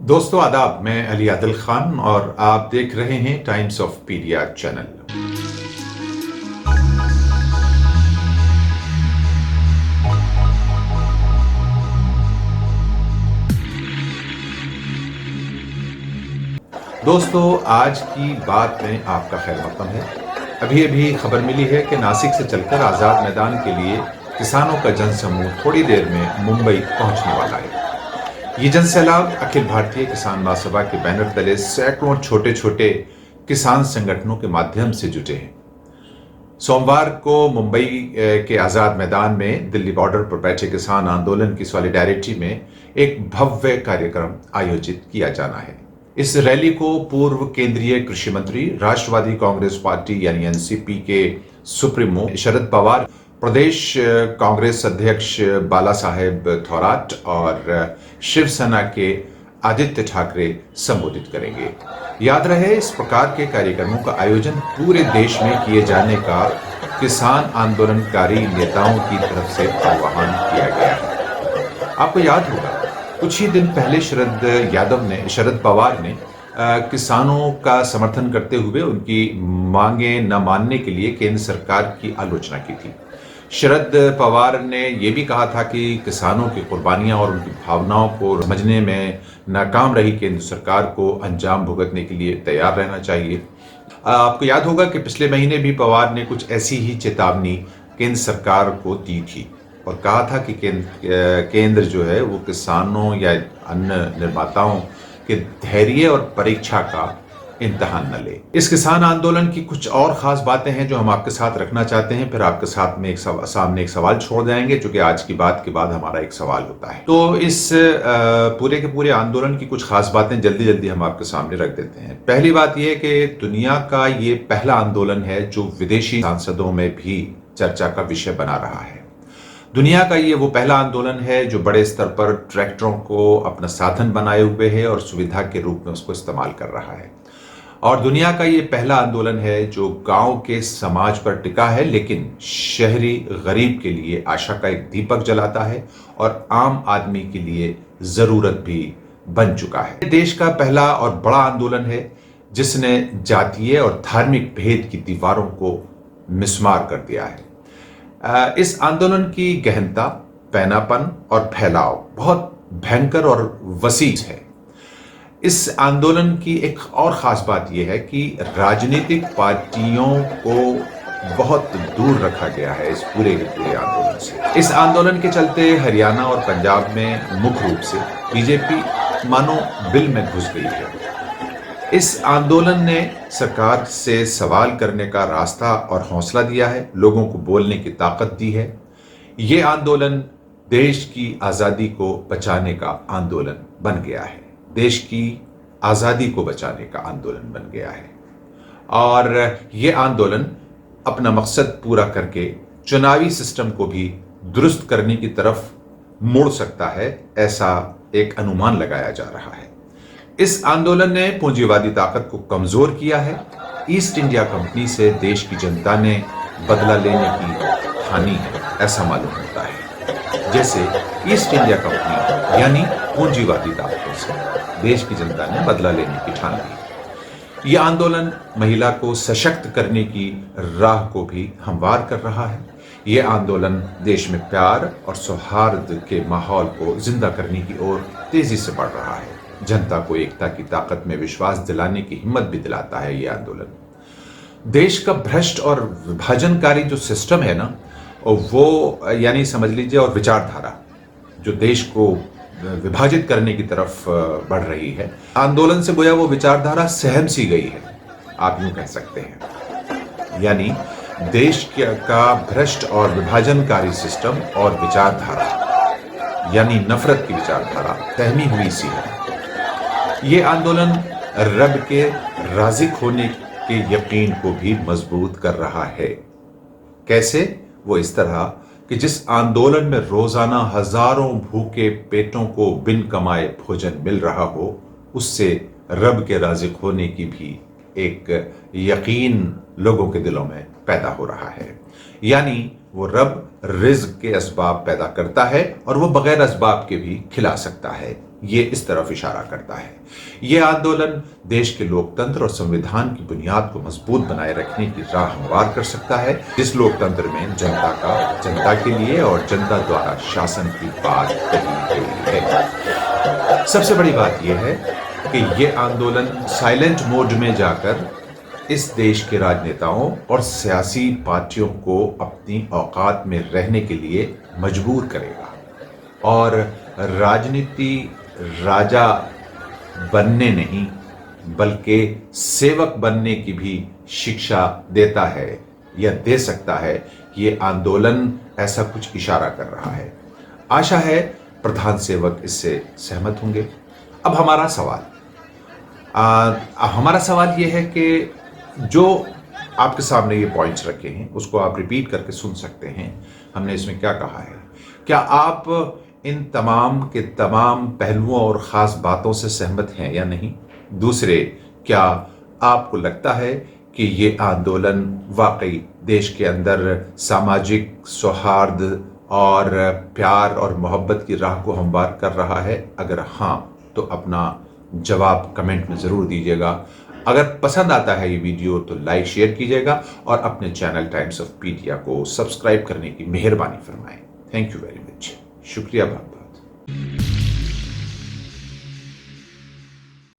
दोस्तों आदाब, मैं अली आदिल खान और आप देख रहे हैं टाइम्स ऑफ पीडिया चैनल। दोस्तों, आज की बात में आपका खैर मकदम है। अभी अभी खबर मिली है कि नासिक से चलकर आज़ाद मैदान के लिए किसानों का जनसमूह थोड़ी देर में मुंबई पहुंचने वाला है। ये जनसैलाब अखिल भारतीय किसान महासभा के बैनर तले सैकड़ों छोटे छोटे किसान संगठनों के माध्यम से जुटे हैं। सोमवार को मुंबई के आज़ाद मैदान में दिल्ली बॉर्डर पर बैठे किसान आंदोलन की सॉलिडारिटी में एक भव्य कार्यक्रम आयोजित किया जाना है। इस रैली को पूर्व केंद्रीय कृषि मंत्री, राष्ट्रवादी कांग्रेस पार्टी यानी एनसीपी के सुप्रीमो शरद पवार, प्रदेश कांग्रेस अध्यक्ष बाला साहेब थोराट और शिवसेना के आदित्य ठाकरे संबोधित करेंगे। याद रहे, इस प्रकार के कार्यक्रमों का आयोजन पूरे देश में किए जाने का किसान आंदोलनकारी नेताओं की तरफ से आह्वान किया गया है। आपको याद होगा, कुछ ही दिन पहले शरद पवार ने किसानों का समर्थन करते हुए उनकी मांगे न मानने के लिए केंद्र सरकार की आलोचना की थी। शरद पवार ने यह भी कहा था कि किसानों की कुर्बानियां और उनकी भावनाओं को समझने में नाकाम रही केंद्र सरकार को अंजाम भुगतने के लिए तैयार रहना चाहिए। आपको याद होगा कि पिछले महीने भी पवार ने कुछ ऐसी ही चेतावनी केंद्र सरकार को दी थी और कहा था कि केंद्र जो है वो किसानों या अन्य निर्माताओं के धैर्य और परीक्षा का इम्तिहान न ले। इस किसान आंदोलन की कुछ और खास बातें हैं जो हम आपके साथ रखना चाहते हैं, फिर आपके साथ में सामने एक सवाल छोड़ जाएंगे, जो कि आज की बात के बाद हमारा एक सवाल होता है। तो इस पूरे के पूरे आंदोलन की कुछ खास बातें जल्दी जल्दी हम आपके सामने रख देते हैं। पहली बात यह कि दुनिया का ये पहला आंदोलन है जो विदेशी सांसदों में भी चर्चा का विषय बना रहा है। दुनिया का ये वो पहला आंदोलन है जो बड़े स्तर पर ट्रैक्टरों को अपना साधन बनाए हुए है और सुविधा के रूप में उसको इस्तेमाल कर रहा है। और दुनिया का ये पहला आंदोलन है जो गांव के समाज पर टिका है, लेकिन शहरी गरीब के लिए आशा का एक दीपक जलाता है और आम आदमी के लिए जरूरत भी बन चुका है। देश का पहला और बड़ा आंदोलन है जिसने जातीय और धार्मिक भेद की दीवारों को मिस्मार कर दिया है। इस आंदोलन की गहनता, पैनापन और फैलाव बहुत भयंकर और वसीह है। इस आंदोलन की एक और खास बात यह है कि राजनीतिक पार्टियों को बहुत दूर रखा गया है इस पूरे के पूरे आंदोलन से। इस आंदोलन के चलते हरियाणा और पंजाब में मुख्य रूप से बीजेपी मानो बिल में घुस गई है। इस आंदोलन ने सरकार से सवाल करने का रास्ता और हौसला दिया है, लोगों को बोलने की ताकत दी है। ये आंदोलन देश की आज़ादी को बचाने का आंदोलन बन गया है, देश की आज़ादी को बचाने का आंदोलन बन गया है। और ये आंदोलन अपना मकसद पूरा करके चुनावी सिस्टम को भी दुरुस्त करने की तरफ मुड़ सकता है, ऐसा एक अनुमान लगाया जा रहा है। इस आंदोलन ने पूंजीवादी ताकत को कमजोर किया है। ईस्ट इंडिया कंपनी से देश की जनता ने बदला लेने की ठानी है, ऐसा मालूम होता है। जैसे ईस्ट इंडिया कंपनी यानी पूंजीवादी ताकतों से देश की जनता ने बदला लेने की ठान ली। यह आंदोलन महिला को सशक्त करने की राह को भी हमवार कर रहा है। यह आंदोलन देश में प्यार और सौहार्द के माहौल को जिंदा करने की ओर तेजी से बढ़ रहा है। जनता को एकता की ताकत में विश्वास दिलाने की हिम्मत भी दिलाता है यह आंदोलन। देश का भ्रष्ट और विभाजनकारी जो सिस्टम है ना, वो यानी समझ लीजिए, और विचारधारा जो देश को विभाजित करने की तरफ बढ़ रही है, आंदोलन से गोया वो विचारधारा सहम सी गई है, आप यूं कह सकते हैं। यानी देश का भ्रष्ट और विभाजनकारी सिस्टम और विचारधारा यानी नफरत की विचारधारा सहमी हुई सी है। ये आंदोलन रब के राज़िक होने के यकीन को भी मजबूत कर रहा है। कैसे? वो इस तरह कि जिस आंदोलन में रोजाना हजारों भूखे पेटों को बिन कमाए भोजन मिल रहा हो, उससे रब के राज़िक होने की भी एक यकीन लोगों के दिलों में पैदा हो रहा है। यानी वो रब रिज़्क़ के असबाब पैदा करता है और वो बगैर असबाब के भी खिला सकता है। ये इस तरफ इशारा करता है। ये आंदोलन देश के लोकतंत्र और संविधान की बुनियाद को मजबूत बनाए रखने की राह हमवार कर सकता है, जिस लोकतंत्र में जनता के लिए और जनता द्वारा शासन की बात कही गई है। सबसे बड़ी बात यह है कि ये आंदोलन साइलेंट मोड में जाकर इस देश के राजनेताओं और सियासी पार्टियों को अपनी औकात में रहने के लिए मजबूर करेगा और राजनीति राजा बनने नहीं बल्कि सेवक बनने की भी शिक्षा देता है या दे सकता है। ये आंदोलन ऐसा कुछ इशारा कर रहा है। आशा है प्रधान सेवक इससे सहमत होंगे। अब हमारा सवाल ये है कि जो आपके सामने ये पॉइंट्स रखे हैं उसको आप रिपीट करके सुन सकते हैं। हमने इसमें क्या कहा है? क्या आप इन तमाम के तमाम पहलुओं और ख़ास बातों से सहमत हैं या नहीं? दूसरे, क्या आपको लगता है कि ये आंदोलन वाकई देश के अंदर सामाजिक सौहार्द और प्यार और मोहब्बत की राह को हमवार कर रहा है? अगर हाँ, तो अपना जवाब कमेंट में ज़रूर दीजिएगा। अगर पसंद आता है ये वीडियो तो लाइक शेयर कीजिएगा और अपने चैनल टाइम्स ऑफ पीडिया को सब्सक्राइब करने की मेहरबानी फरमाएं। Thank you very much. शुक्रिया बहुत।